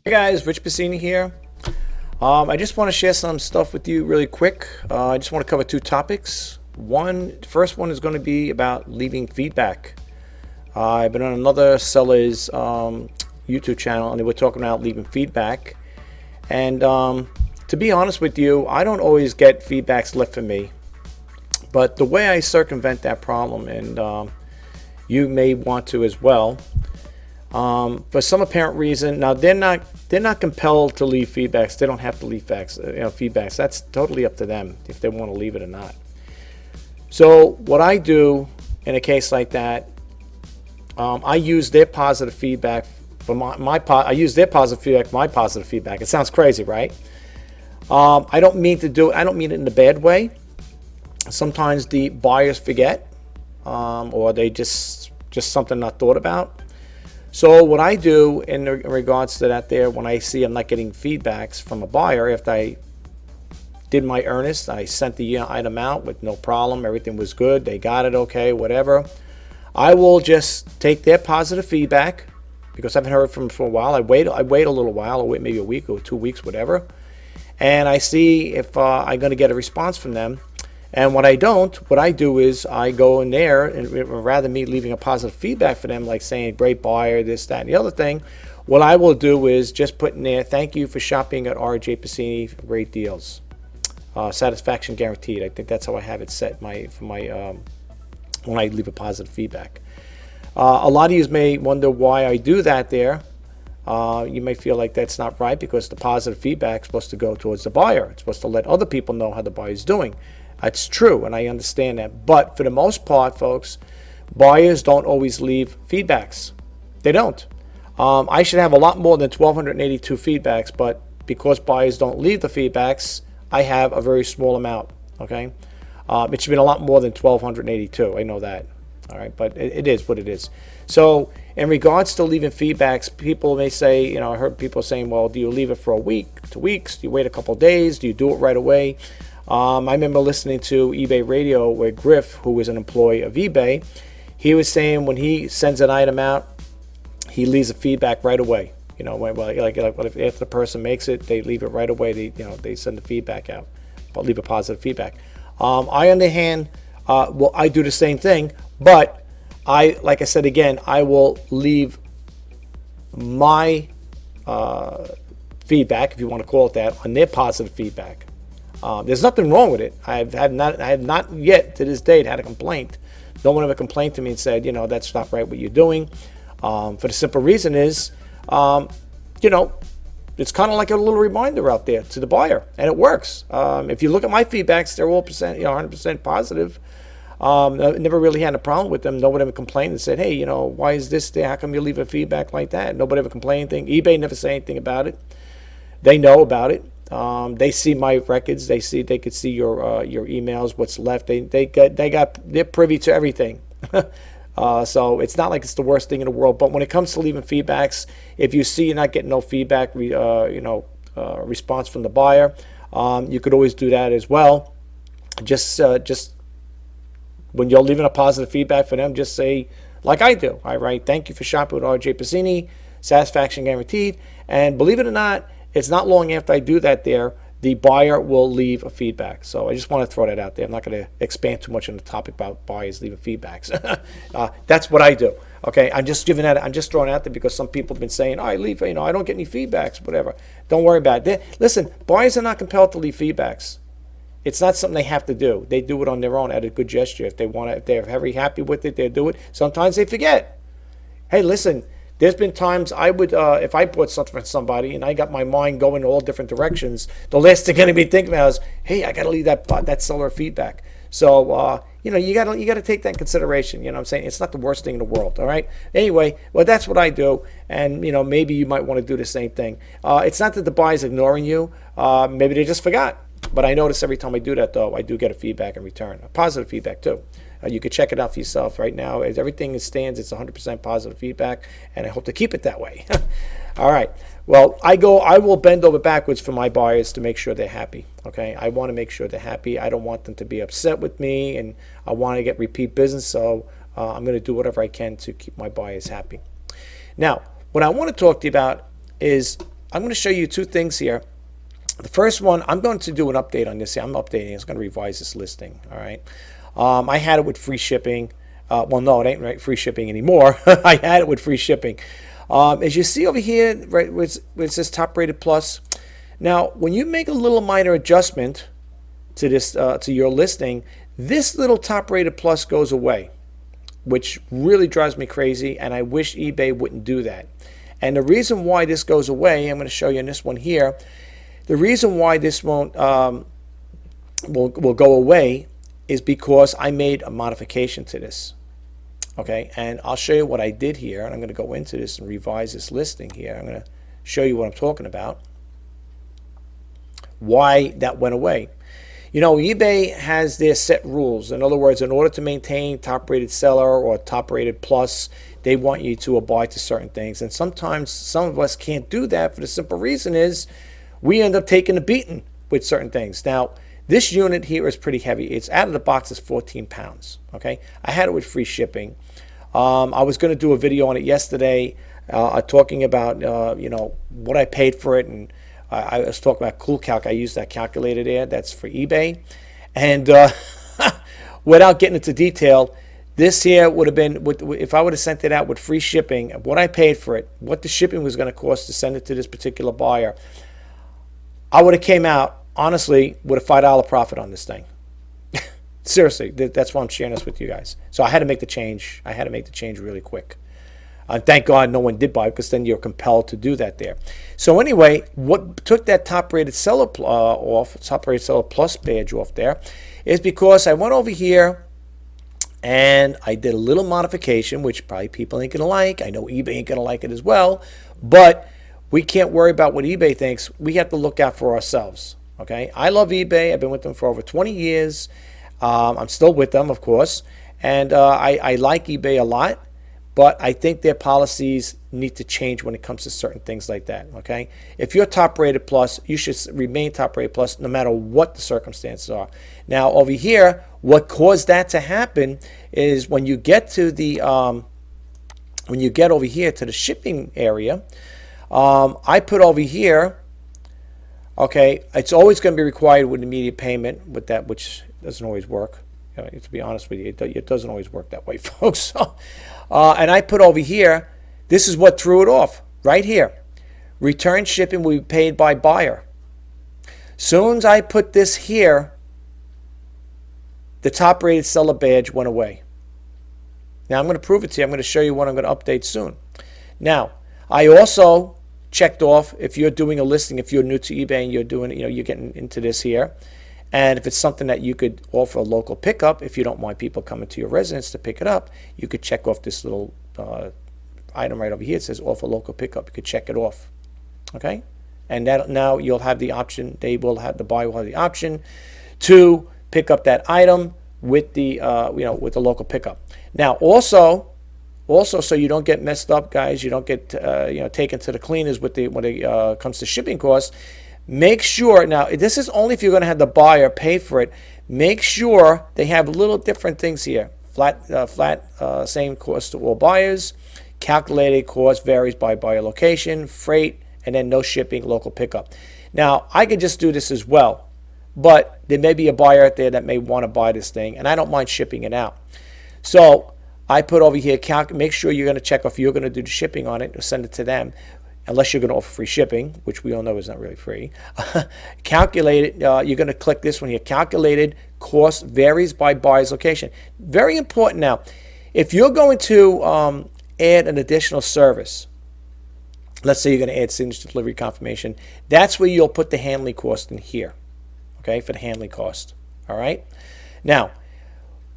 Hey guys, Rich Pasini here. I just want to share some stuff with you really quick. I just want to cover two topics. The first one is going to be about leaving feedback. I've been on another seller's YouTube channel, and they were talking about leaving feedback. And to be honest with you, I don't always get feedbacks left for me. But the way I circumvent that problem, and you may want to as well, for some apparent reason, now they're not compelled to leave feedbacks. They don't have to leave feedbacks. That's totally up to them if they want to leave it or not. So what I do in a case like that, I use their positive feedback for I use their positive feedback for my positive feedback. It sounds crazy, right? I don't mean to do it. I don't mean it in a bad way. Sometimes the buyers forget, or they just something not thought about. So what I do in regards to that there, when I see I'm not getting feedbacks from a buyer, after I did my earnest, I sent the item out with no problem, everything was good, they got it okay, whatever. I will just take their positive feedback, because I haven't heard from them for a while. I wait a little while, or wait maybe a week or 2 weeks, whatever, and I see if I'm going to get a response from them. And what I do is I go in there, and rather me leaving a positive feedback for them, like saying, great buyer, this, that, and the other thing, what I will do is just put in there, thank you for shopping at RJ Pasini for great deals. Satisfaction guaranteed. I think that's how I have it set when I leave a positive feedback. A lot of you may wonder why I do that there. You may feel like that's not right, because the positive feedback is supposed to go towards the buyer. It's supposed to let other people know how the buyer is doing. That's true, and I understand that. But for the most part, folks, buyers don't always leave feedbacks. They don't. I should have a lot more than 1,282 feedbacks, but because buyers don't leave the feedbacks, I have a very small amount. Okay, it should be a lot more than 1,282. I know that. All right, but it is what it is. So in regards to leaving feedbacks, people may say, I heard people saying, well, do you leave it for a week, 2 weeks? Do you wait a couple of days? Do you do it right away? I remember listening to eBay Radio where Griff, who was an employee of eBay, he was saying when he sends an item out, he leaves a feedback right away. If the person makes it, they leave it right away. They send the feedback out, but leave a positive feedback. I, on the hand, I do the same thing, but like I said again, I will leave my feedback, if you want to call it that, on their positive feedback. There's nothing wrong with it. I have not yet to this date had a complaint. No one ever complained to me and said, that's not right what you're doing. For the simple reason is, it's kind of like a little reminder out there to the buyer, and it works. If you look at my feedbacks, they're all 100% positive. I never really had a problem with them. Nobody ever complained and said, hey, why is this there? How come you leave a feedback like that? Nobody ever complained anything. eBay never say anything about it. They know about it. They see my records. They could see your emails, what's left. They're privy to everything. So it's not like it's the worst thing in the world. But when it comes to leaving feedbacks, if you see you're not getting no feedback, response from the buyer, you could always do that as well. Just when you're leaving a positive feedback for them, just say, like I do. I write, thank you for shopping with RJ Pasini, satisfaction guaranteed. And believe it or not, it's not long after I do that there, the buyer will leave a feedback. So I just want to throw that out there. I'm not going to expand too much on the topic about buyers leaving feedbacks. That's what I do. Okay, I'm just throwing it out there because some people have been saying, I leave, I don't get any feedbacks, whatever. Don't worry about it. Listen, buyers are not compelled to leave feedbacks. It's not something they have to do. They do it on their own at a good gesture. If they're very happy with it, they'll do it. Sometimes they forget. Hey, listen, there's been times I would, if I bought something from somebody and I got my mind going in all different directions, the last thing I'm going to be thinking about is, hey, I got to leave that seller feedback. So, you got to take that in consideration. You know what I'm saying? It's not the worst thing in the world, all right? Anyway, well, that's what I do, and, maybe you might want to do the same thing. It's not that the buyer's ignoring you. Maybe they just forgot. But I notice every time I do that, though, I do get a feedback in return, a positive feedback, too. You can check it out for yourself right now. As everything stands, it's 100% positive feedback, and I hope to keep it that way. All right. Well, I will bend over backwards for my buyers to make sure they're happy. Okay. I want to make sure they're happy. I don't want them to be upset with me, and I want to get repeat business. So I'm going to do whatever I can to keep my buyers happy. Now, what I want to talk to you about is I'm going to show you two things here. The first one, I'm going to do an update on this here. I'm updating. It's going to revise this listing. All right. I had it with free shipping. Well, no, it ain't right free shipping anymore. I had it with free shipping. As you see over here, right, where it says top rated plus. Now, when you make a little minor adjustment to this, to your listing, this little top rated plus goes away, which really drives me crazy, and I wish eBay wouldn't do that. And the reason why this goes away, I'm going to show you in this one here. The reason why this won't will go away is because I made a modification to this. Okay, and I'll show you what I did here, and I'm going to go into this and revise this listing here. I'm going to show you what I'm talking about, why that went away. You know, eBay has their set rules. In other words, in order to maintain top-rated seller or top-rated plus, they want you to abide to certain things. And sometimes some of us can't do that for the simple reason is we end up taking a beating with certain things. Now, this unit here is pretty heavy. It's out of the box is 14 pounds. Okay, I had it with free shipping. I was going to do a video on it yesterday, talking about you know, what I paid for it, and I was talking about CoolCalc. I used that calculator there. That's for eBay, and without getting into detail, this here would have been if I would have sent it out with free shipping. What I paid for it, what the shipping was going to cost to send it to this particular buyer, I would have came out honestly with a $5 profit on this thing. Seriously, that's why I'm sharing this with you guys. So I had to make the change. I had to make the change really quick. Thank God no one did buy it, because then you're compelled to do that there. So anyway, what took that top-rated seller off, top-rated seller plus badge off there, is because I went over here and I did a little modification, which probably people ain't going to like. I know eBay ain't going to like it as well, but we can't worry about what eBay thinks. We have to look out for ourselves. Okay, I love eBay. I've been with them for over 20 years. I'm still with them, of course, and I like eBay a lot, but I think their policies need to change when it comes to certain things like that. Okay, if you're top rated plus, you should remain top rated plus no matter what the circumstances are. Now over here, what caused that to happen is when you get to the when you get over here to the shipping area, I put over here. Okay, it's always going to be required with immediate payment with that, which doesn't always work. You know, to be honest with you, it doesn't always work that way, folks. So, and I put over here, this is what threw it off, right here. Return shipping will be paid by buyer. Soon as I put this here, the top-rated seller badge went away. Now, I'm going to prove it to you. I'm going to show you what I'm going to update soon. Now, I also checked off if you're doing a listing, if you're new to eBay and you're doing, you know, you're getting into this here, and if it's something that you could offer a local pickup, if you don't want people coming to your residence to pick it up, you could check off this little item right over here. It says offer local pickup. You could check it off. Okay, and that now you'll have the option. The buyer will have the option to pick up that item with the you know, with the local pickup. Now also, so you don't get messed up, guys, you don't get you know, taken to the cleaners with the when it comes to shipping costs. Make sure, now this is only if you're going to have the buyer pay for it. Make sure they have little different things here. Flat same cost to all buyers. Calculated cost varies by buyer location, freight, and then no shipping, local pickup. Now I could just do this as well, but there may be a buyer out there that may want to buy this thing, and I don't mind shipping it out. So I put over here, make sure you're going to check off, you're going to do the shipping on it or send it to them, unless you're going to offer free shipping, which we all know is not really free. Calculated, you're going to click this one here. Calculated cost varies by buyer's location. Very important now. If you're going to add an additional service, let's say you're going to add signature delivery confirmation, that's where you'll put the handling cost in here, okay, for the handling cost. All right. Now,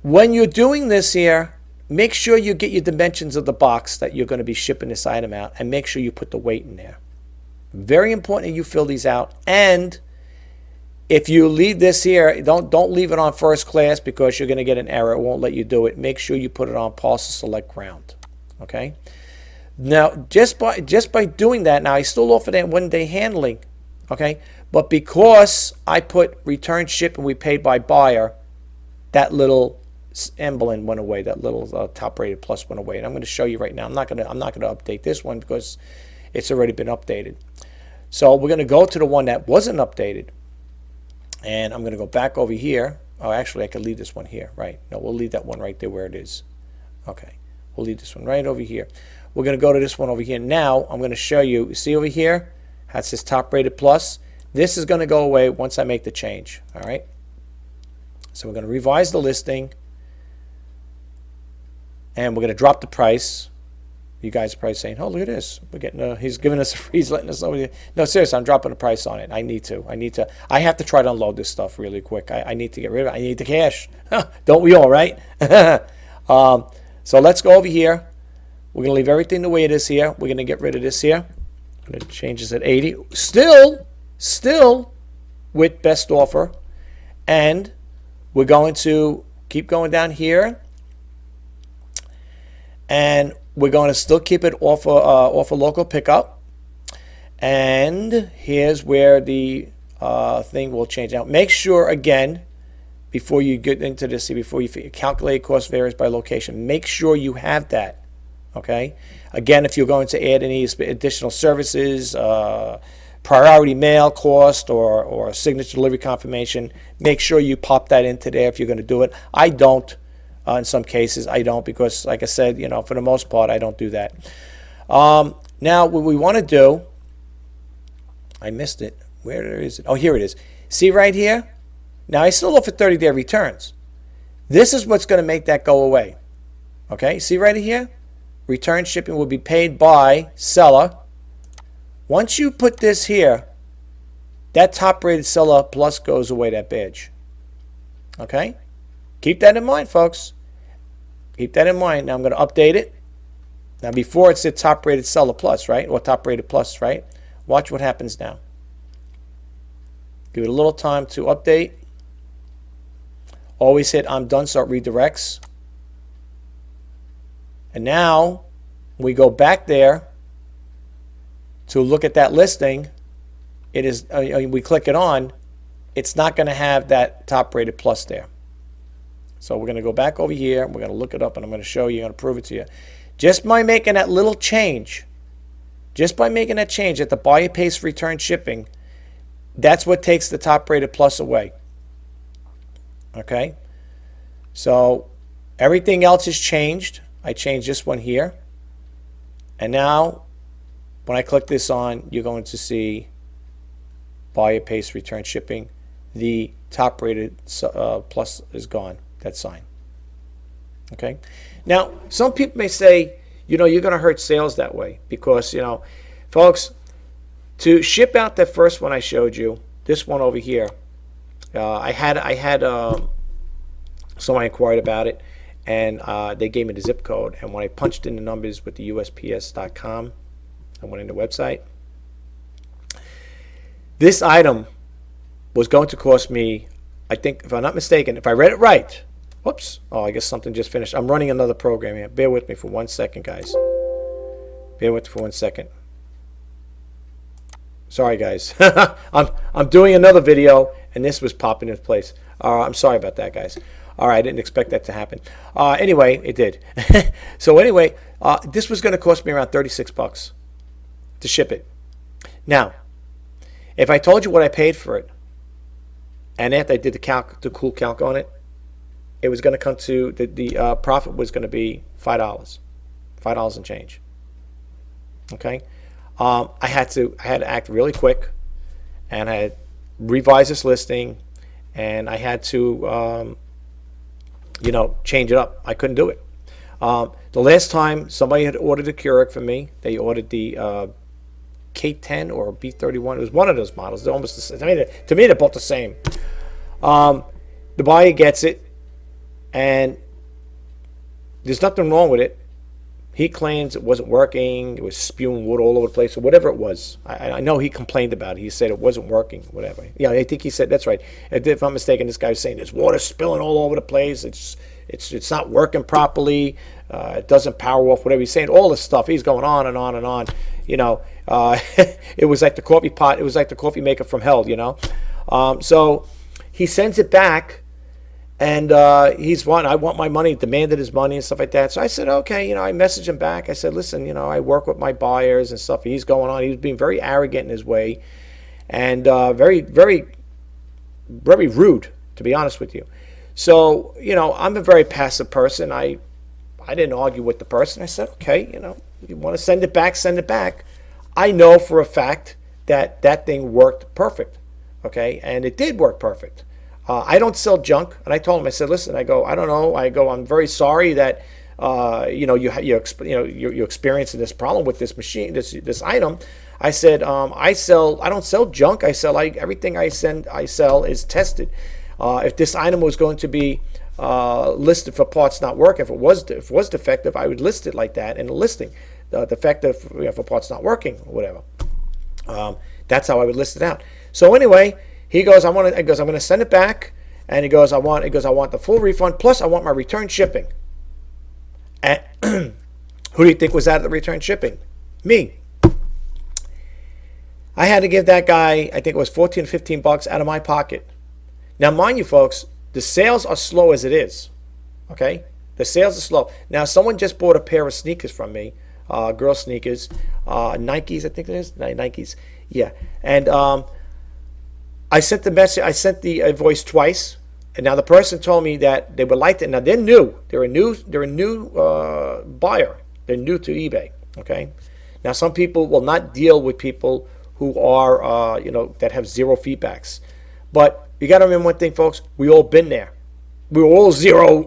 when you're doing this here, make sure you get your dimensions of the box that you're going to be shipping this item out, and make sure you put the weight in there. Very important that you fill these out. And if you leave this here, don't leave it on first class, because you're going to get an error. It won't let you do it. Make sure you put it on parcel select ground. Okay. Now, just by doing that, now I still offer that 1-day handling. Okay. But because I put return ship and we paid by buyer, that little emblem went away. That little top rated plus went away, and I'm going to show you right now. I'm not going to update this one because it's already been updated. So we're going to go to the one that wasn't updated. And I'm going to go back over here. Oh, actually, I could leave this one here, right? No, we'll leave that one right there where it is. Okay, we'll leave this one right over here. We're going to go to this one over here. Now, I'm going to show you. See over here? That says top rated plus. This is going to go away once I make the change, all right? So we're going to revise the listing. And we're going to drop the price. You guys are probably saying, oh, look at this. We're getting he's giving us a free, he's letting us know. No, seriously, I'm dropping the price on it. I need to. I have to try to unload this stuff really quick. I need to get rid of it. I need the cash. Don't we all, right? So let's go over here. We're going to leave everything the way it is here. We're going to get rid of this here. I'm going to change this at 80. Still with best offer. And we're going to keep going down here. And we're going to still keep it off a local pickup. And here's where the thing will change. Now, make sure, again, before you get into this, before you calculate cost varies by location, make sure you have that. Okay? Again, if you're going to add any additional services, priority mail cost or signature delivery confirmation, make sure you pop that into there if you're going to do it. I don't. In some cases, I don't, because, like I said, for the most part, I don't do that. Now, what we want to do, I missed it. Where is it? Oh, here it is. See right here? Now, I still offer 30-day returns. This is what's going to make that go away. Okay, see right here? Return shipping will be paid by seller. Once you put this here, that top-rated seller plus goes away, that badge. Okay? Keep that in mind, folks. Keep that in mind. Now I'm going to update it. Now before it said top rated seller plus, right? Or top rated plus, right? Watch what happens now. Give it a little time to update. Always hit I'm done so it redirects. And now we go back there to look at that listing. It is we click it on. It's not going to have that top rated plus there. So we're going to go back over here. We're going to look it up, and I'm going to show you. I'm going to prove it to you. Just by making that little change, at the buyer pays return shipping, that's what takes the top rated plus away. Okay? So everything else is changed. I changed this one here. And now, when I click this on, you're going to see buyer pays return shipping. The top rated plus is gone. That sign. Okay. Now, some people may say, you're going to hurt sales that way because, folks, to ship out that first one I showed you, this one over here, I had someone inquired about it, and they gave me the zip code. And when I punched in the numbers with the USPS.com, I went in the website. This item was going to cost me, I think, if I'm not mistaken, if I read it right. Whoops. Oh, I guess something just finished. I'm running another program here. Bear with me for 1 second, guys. Bear with me for 1 second. Sorry, guys. I'm doing another video, and this was popping into place. I'm sorry about that, guys. All right, I didn't expect that to happen. Anyway, it did. So anyway, this was going to cost me around $36 to ship it. Now, if I told you what I paid for it, and after I did the cool calc on it, it was going to come to the profit was going to be $5 and change. Okay, I had to act really quick, and I had revised this listing, and I had to change it up. I couldn't do it. The last time somebody had ordered a Keurig for me, they ordered the K10 or B31. It was one of those models. They're almost the same. To me, they're both the same. The buyer gets it, and there's nothing wrong with it. He claims it wasn't working. It was spewing wood all over the place, or whatever it was. I know he complained about it. He said it wasn't working, whatever. Yeah, I think he said that's right. If I'm mistaken, this guy was saying there's water spilling all over the place. It's not working properly. It doesn't power off. Whatever he's saying, all this stuff. He's going on and on and on. It was like the coffee pot. It was like the coffee maker from hell. So he sends it back, And I want my money, demanded his money and stuff like that. So I said, okay, I messaged him back. I said, listen, I work with my buyers and stuff. He's going on. He was being very arrogant in his way and very, very, very rude, to be honest with you. So, I'm a very passive person. I didn't argue with the person. I said, okay, you want to send it back, send it back. I know for a fact that that thing worked perfect, okay? And it did work perfect. I don't sell junk, and I told him, I said, listen, I don't know. I'm very sorry that, you're experiencing this problem with this machine, this item. I said, I don't sell junk. I sell everything I sell is tested. If this item was going to be listed for parts not working, if it was defective, I would list it like that in the listing, defective for parts not working or whatever. That's how I would list it out. So anyway, he goes, I'm going to send it back, and he goes, I want the full refund, plus I want my return shipping. And who do you think was out of the return shipping? Me. I had to give that guy, I think it was $14 or $15 out of my pocket. Now, mind you, folks, the sales are slow as it is. Okay, the sales are slow. Now, someone just bought a pair of sneakers from me, girl sneakers, Nikes, I think it is, Nikes. Yeah, and I sent the message. I sent the invoice twice, and now the person told me that they would like to. Now they're new. They're a new buyer. They're new to eBay. Okay. Now some people will not deal with people who are that have zero feedbacks, but you got to remember one thing, folks. We all been there. We were all zero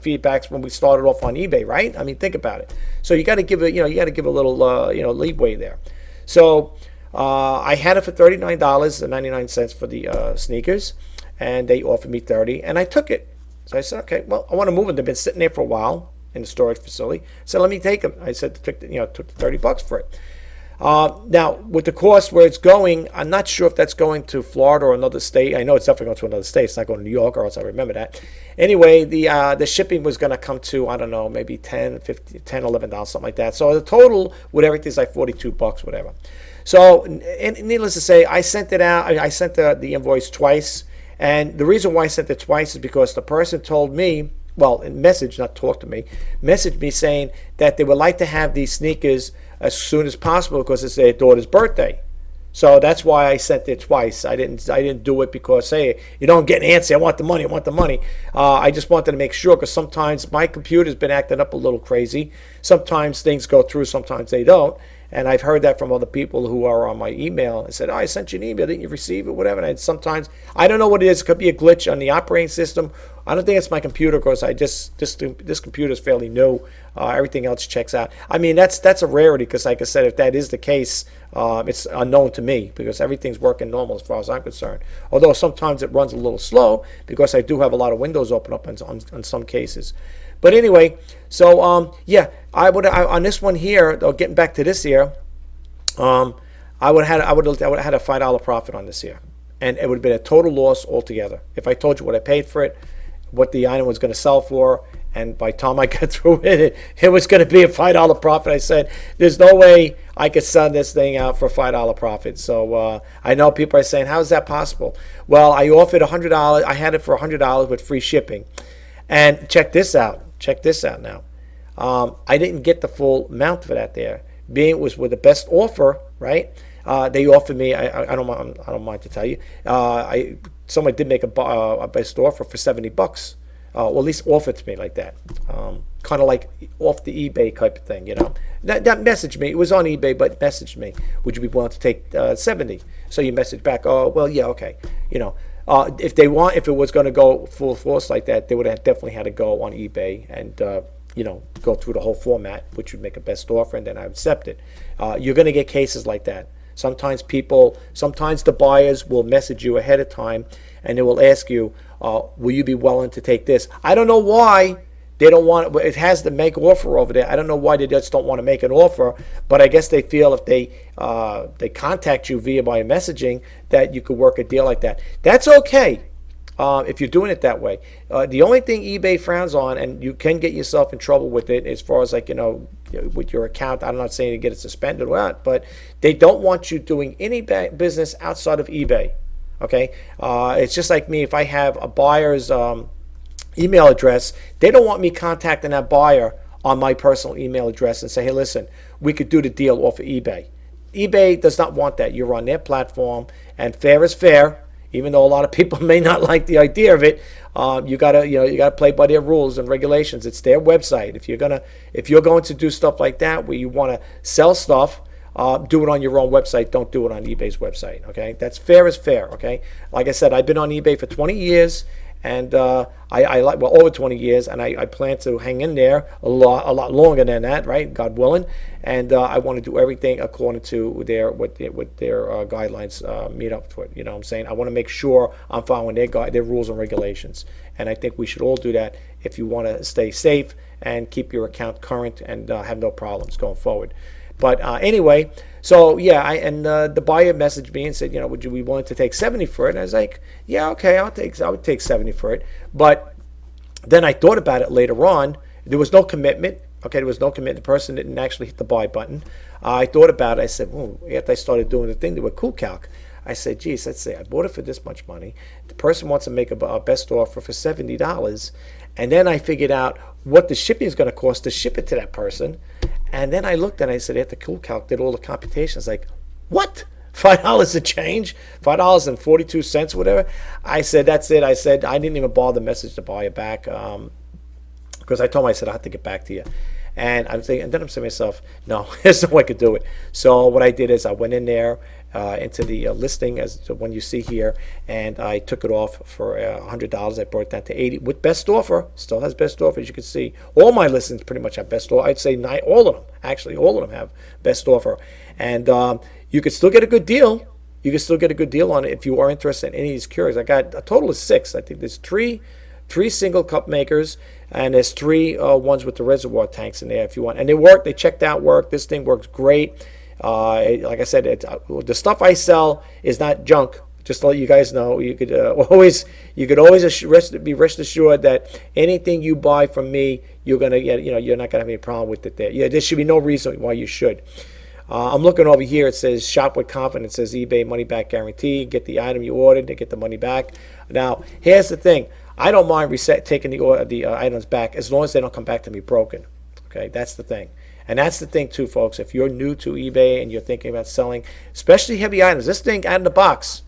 feedbacks when we started off on eBay, right? I mean, think about it. So you got to give a little leeway there. So. I had it for $39.99 for the sneakers, and they offered me $30, and I took it. So I said, okay, well, I want to move them. They've been sitting there for a while in the storage facility. So let me take them. I said, took the $30 for it. Now, with the cost where it's going, I'm not sure if that's going to Florida or another state. I know it's definitely going to another state. It's not going to New York, or else I remember that. Anyway, the shipping was going to come to, I don't know, maybe $10, $11, something like that. So the total with everything is like $42, whatever. So, and needless to say, I sent it out. I sent the invoice twice. And the reason why I sent it twice is because the person told me, well, in message, not talk to me, messaged me saying that they would like to have these sneakers as soon as possible because it's their daughter's birthday. So that's why I sent it twice. I didn't do it because, hey, I'm getting antsy. I want the money. I just wanted to make sure, because sometimes my computer's been acting up a little crazy. Sometimes things go through, sometimes they don't. And I've heard that from other people who are on my email. I said, I sent you an email. Didn't you receive it? Whatever. And sometimes, I don't know what it is. It could be a glitch on the operating system. I don't think it's my computer, because this computer is fairly new. Everything else checks out. I mean, that's a rarity, because like I said, if that is the case, it's unknown to me, because everything's working normal as far as I'm concerned. Although sometimes it runs a little slow, because I do have a lot of windows open up on some cases. But anyway, so yeah, I would on this one here, getting back to this here, I would have had a $5 profit on this here, and it would have been a total loss altogether. If I told you what I paid for it, what the item was going to sell for, and by the time I got through it was going to be a $5 profit. I said, there's no way I could sell this thing out for a $5 profit. So I know people are saying, how is that possible? Well, I offered $100. I had it for $100 with free shipping. And check this out. Check this out now. I didn't get the full amount for that there. Being it was with the best offer, right? They offered me. I don't mind to tell you. Someone did make a best offer for $70. Or at least offered to me like that. Kind of like off the eBay type of thing, That messaged me. It was on eBay, but messaged me. Would you be willing to take 70? So you message back. Oh, well, yeah, okay. If it was going to go full force like that, they would have definitely had to go on eBay and go through the whole format, which would make a best offer, and then I would accept it. You're going to get cases like that. Sometimes the buyers will message you ahead of time, and they will ask you, will you be willing to take this? I don't know why they don't want it. It has the make offer over there. I don't know why they just don't want to make an offer, but I guess they feel if they contact you via by messaging that you could work a deal like that. That's okay if you're doing it that way. The only thing eBay frowns on, and you can get yourself in trouble with it as far as with your account. I'm not saying to get it suspended or not, but they don't want you doing any business outside of eBay. Okay, it's just like me. If I have a buyer's email address. They don't want me contacting that buyer on my personal email address and say, hey, listen, we could do the deal off of eBay. eBay does not want that. You're on their platform, and fair is fair. Even though a lot of people may not like the idea of it, you gotta play by their rules and regulations. It's their website. If you're going to do stuff like that where you want to sell stuff, do it on your own website. Don't do it on eBay's website. Okay, that's fair is fair. Okay, like I said, I've been on eBay for 20 years. And I like, well, over 20 years, and I plan to hang in there a lot longer than that, right? God willing. And I want to do everything according to what their guidelines meet up to it. You know what I'm saying? I want to make sure I'm following their rules and regulations. And I think we should all do that if you want to stay safe and keep your account current and have no problems going forward. But anyway, so yeah, the buyer messaged me and said, would you be willing to take 70 for it? And I was like, yeah, okay, I would take 70 for it. But then I thought about it later on. There was no commitment. Okay, there was no commitment. The person didn't actually hit the buy button. I thought about it. I said, after I started doing the thing, they were cool calc. I said, geez, let's say I bought it for this much money. The person wants to make a best offer for $70. And then I figured out what the shipping is going to cost to ship it to that person. And then I looked and I said, after cool calc did all the computations, like, what? $5 a change? $5.42, whatever? I said, that's it. I said, I didn't even bother to message the buyer back because I told him, I said, I'll have to get back to you. And I'm thinking, and then I'm saying to myself, no, there's no way I could do it. So what I did is I went in there into the listing as the one you see here, and I took it off for $100. I brought it down to $80 with best offer. Still has best offer, as you can see. All my listings pretty much have best offer. I'd say all of them. Actually, all of them have best offer, and you could still get a good deal. You can still get a good deal on it if you are interested in any of these cures. I got a total of 6. I think there's three single cup makers, and there's 3 ones with the reservoir tanks in there if you want. And they work. They checked out work. This thing works great. Like I said, the stuff I sell is not junk. Just to let you guys know, you could always be rest assured that anything you buy from me, you're gonna get. You're not gonna have any problem with it. There should be no reason why you should. I'm looking over here. It says shop with confidence. It says eBay money back guarantee. Get the item you ordered and get the money back. Now, here's the thing. I don't mind taking the items back as long as they don't come back to me broken. Okay, that's the thing. And that's the thing too, folks. If you're new to eBay and you're thinking about selling, especially heavy items, this thing out of the box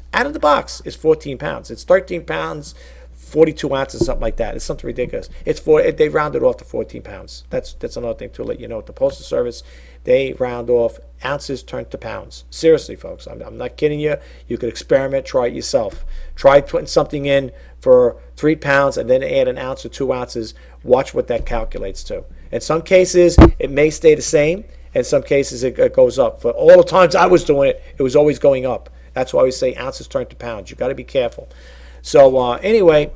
is 14 pounds. It's 13 pounds, 42 ounces, something like that. It's something ridiculous. They rounded off to 14 pounds. That's another thing to let you know. At the Postal Service, they round off ounces turned to pounds. Seriously, folks, I'm not kidding you. You could experiment, try it yourself. Try putting something in for 3 pounds and then add an ounce or 2 ounces. Watch what that calculates to. In some cases, it may stay the same. In some cases, it goes up. For all the times I was doing it, it was always going up. That's why I always say ounces turn to pounds. You got to be careful. So anyway,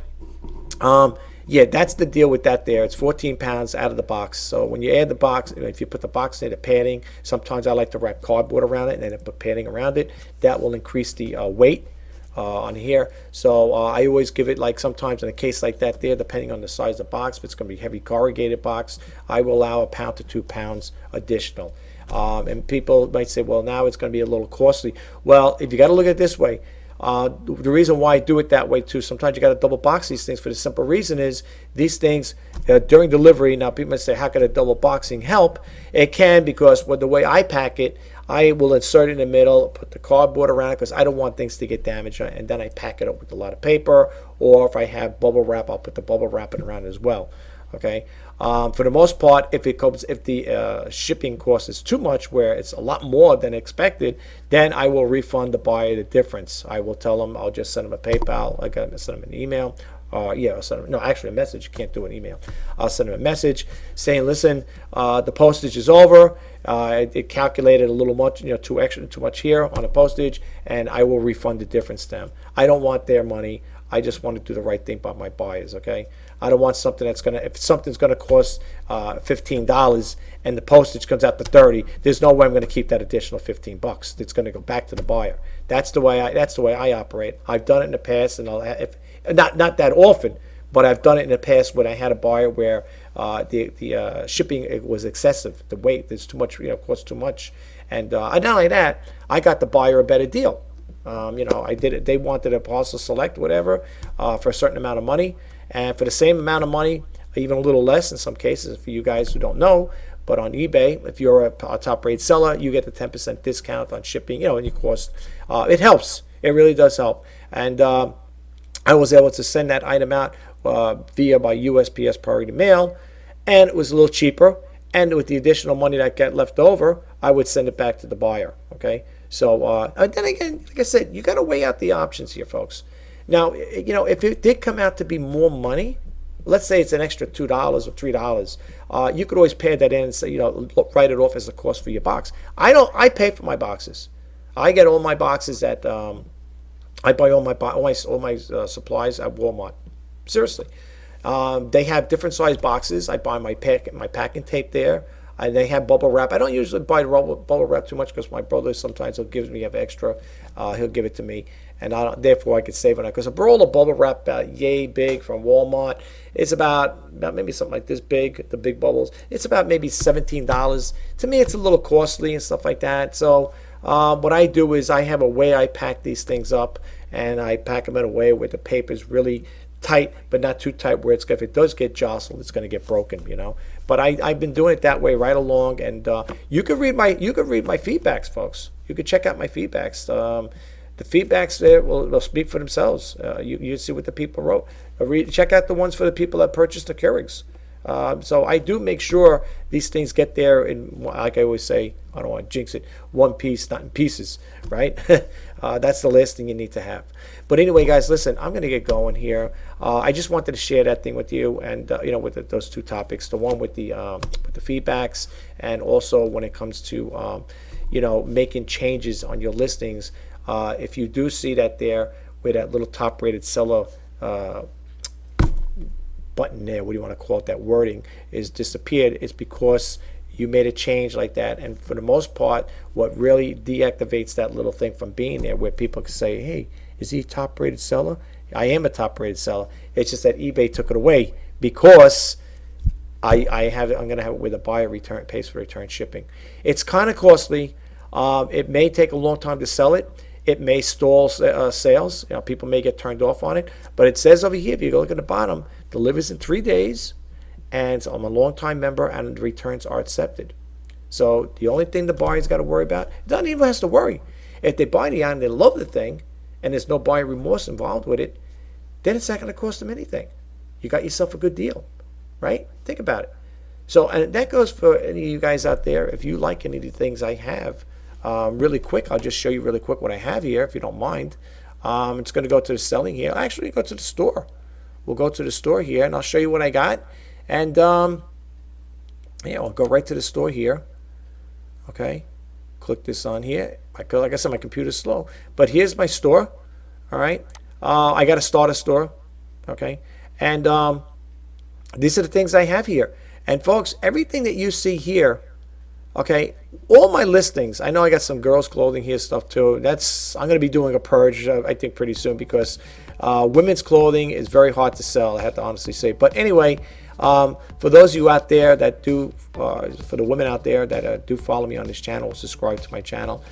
yeah, that's the deal with that there. It's 14 pounds out of the box. So when you add the box, if you put the box in the padding, sometimes I like to wrap cardboard around it and then put padding around it. That will increase the weight on here. So I always give it, like sometimes in a case like that there, depending on the size of the box, if it's going to be heavy corrugated box, I will allow 1 pound to 2 pounds additional. And people might say, well, now it's going to be a little costly. Well, if you got to look at it this way, the reason why I do it that way too, sometimes you got to double box these things for the simple reason is these things during delivery, now people might say, how can a double boxing help? It can, because with the way I pack it, I will insert it in the middle, put the cardboard around it because I don't want things to get damaged, and then I pack it up with a lot of paper, or if I have bubble wrap, I'll put the bubble wrapping around as well. Okay. For the most part, if the shipping cost is too much, where it's a lot more than expected, then I will refund the buyer the difference. I will tell them, I'll just send them a PayPal. I got to send them an email. I'll send them, no, actually a message. You can't do an email. I'll send them a message saying, listen, the postage is over. It calculated a little much, too much here on the postage, and I will refund the difference to them. I don't want their money. I just want to do the right thing by my buyers, okay? I don't want something if something's going to cost $15 and the postage comes out to $30, there's no way I'm going to keep that additional $15. It's going to go back to the buyer. That's the way I operate. I've done it in the past, and not that often, but I've done it in the past when I had a buyer where the shipping was excessive. The weight, there's too much, costs too much. And not only that, I got the buyer a better deal. I did it. They wanted a parcel select, whatever, for a certain amount of money, And for the same amount of money, even a little less in some cases, for you guys who don't know, but on eBay, if you're a top-rated seller, you get the 10% discount on shipping, and your cost. It helps. It really does help. And I was able to send that item out via my USPS priority mail, and it was a little cheaper. And with the additional money that got left over, I would send it back to the buyer. Okay. So then again, like I said, you got to weigh out the options here, folks. Now, if it did come out to be more money, let's say it's an extra $2 or $3, you could always pay that in and say, write it off as a cost for your box. I pay for my boxes. I get all my boxes at I buy all my supplies at Walmart. Seriously. They have different size boxes. I buy my packing tape there. They have bubble wrap. I don't usually buy bubble wrap too much because my brother sometimes gives me extra. He'll give it to me, and therefore I could save on it. Because a roll of bubble wrap, yay big from Walmart, it's about maybe something like this big. The big bubbles. It's about maybe $17. To me, it's a little costly and stuff like that. So what I do is I have a way I pack these things up, and I pack them in a way where the paper is really tight, but not too tight where if it does get jostled, it's going to get broken, But I've been doing it that way right along, and you could read my feedbacks, folks. You could check out my feedbacks. The feedbacks there will speak for themselves. You see what the people wrote. Check out the ones for the people that purchased the Keurigs. So I do make sure these things get there in, like I always say, I don't want to jinx it, one piece, not in pieces, right? That's the last thing you need to have. But anyway, guys, listen, I'm going to get going here. I just wanted to share that thing with you, and with those two topics, the one with the feedbacks, and also when it comes to making changes on your listings. If you do see that there where that little top-rated seller button there, what do you want to call it, that wording is disappeared, it's because you made a change like that. And for the most part, what really deactivates that little thing from being there, where people can say, hey, is he a top-rated seller? I am a top-rated seller. It's just that eBay took it away because I'm going to have it where the buyer pays for return shipping. It's kind of costly. It may take a long time to sell it. It may stall sales. People may get turned off on it. But it says over here, if you go look at the bottom, delivers in 3 days, and I'm a long-time member, and the returns are accepted. So the only thing the buyer's got to worry about, doesn't even has to worry. If they buy the item, they love the thing, and there's no buyer remorse involved with it, then it's not going to cost them anything. You got yourself a good deal, right? Think about it. So, and that goes for any of you guys out there. If you like any of the things I have, really quick, I'll just show you really quick what I have here, if you don't mind. It's going to go to the selling here. Actually, go to the store. We'll go to the store here, and I'll show you what I got. And I'll go right to the store here. Okay, click this on here. Like I said, my computer's slow, but here's my store. All right, I got to start a store. Okay, and these are the things I have here. And folks, everything that you see here, okay, all my listings, I know I got some girls' clothing here stuff too. I'm going to be doing a purge, I think, pretty soon, because women's clothing is very hard to sell, I have to honestly say. But anyway, for those of you out there that do, for the women out there that do follow me on this channel, subscribe to my channel,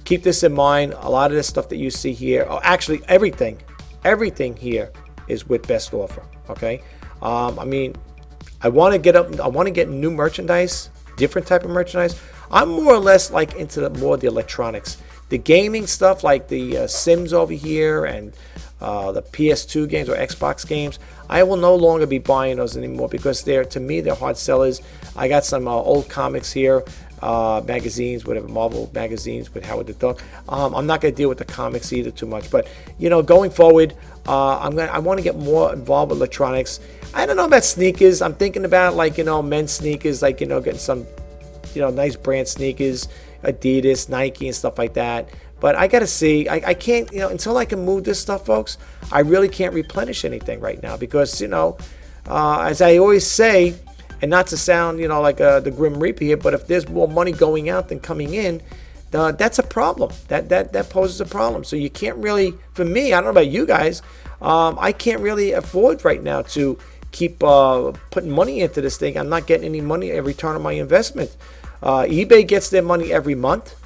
keep this in mind. A lot of this stuff that you see here, actually everything here is with best offer. Okay, I mean, I want to get new merchandise, different type of merchandise. I'm more or less like into the electronics, the gaming stuff, like the Sims over here, and the PS2 games or Xbox games. I will no longer be buying those anymore, because to me they're hard sellers. I got some old comics here, magazines, whatever, Marvel magazines with Howard the Duck. I'm not going to deal with the comics either too much, but going forward, I want to get more involved with electronics. I don't know about sneakers. I'm thinking about men's sneakers, getting some nice brand sneakers, Adidas, Nike, and stuff like that. But I got to see. I can't, until I can move this stuff, folks, I really can't replenish anything right now, because, as I always say, and not to sound, like the Grim Reaper here, but if there's more money going out than coming in, that's a problem. That poses a problem. So you can't really, for me, I don't know about you guys, I can't really afford right now to keep putting money into this thing. I'm not getting any money in return on my investment. eBay gets their money every month,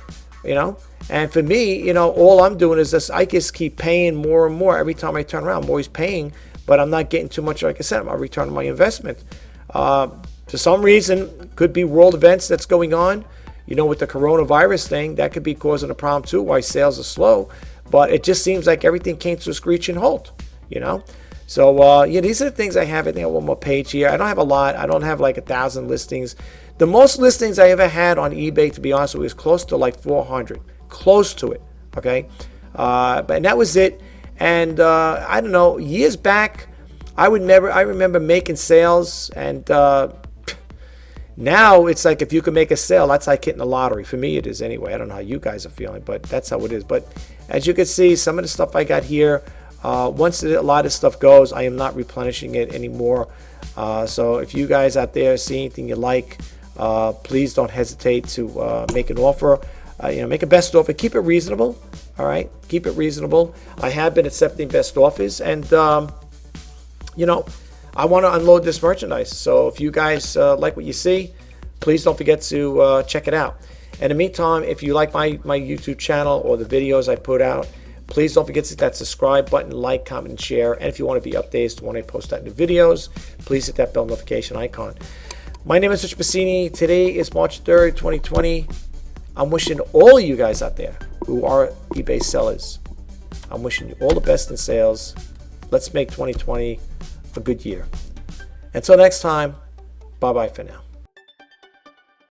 and for me, all I'm doing is I just keep paying more and more every time I turn around. I'm always paying but I'm not getting too much, like I said, I'm return on my investment. For some reason, could be world events that's going on. You know, with the coronavirus thing, that could be causing a problem too, why sales are slow. But it just seems like everything came to a screeching halt, you know. So, yeah, these are the things I have. I think I have one more page here. I don't have a lot. I don't have like 1,000 listings. The most listings I ever had on eBay, to be honest with you, was close to like 400. Close to it, okay? And that was it. And I don't know, years back, I remember making sales, and now it's like if you can make a sale, that's like hitting the lottery. For me, it is anyway. I don't know how you guys are feeling, but that's how it is. But as you can see, some of the stuff I got here, once a lot of stuff goes, I am not replenishing it anymore. So if you guys out there see anything you like, please don't hesitate to make an offer. Make a best offer. Keep it reasonable. All right, keep it reasonable. I have been accepting best offers, and I want to unload this merchandise. So if you guys like what you see, please don't forget to check it out. In the meantime, if you like my YouTube channel or the videos I put out, please don't forget to hit that subscribe button, like, comment, and share. And if you want to be updated when I post out new videos, please hit that bell notification icon. My name is Mr. Pasini. Today is March 3rd, 2020. I'm wishing all you guys out there who are eBay sellers, I'm wishing you all the best in sales. Let's make 2020 a good year. Until next time, bye-bye for now.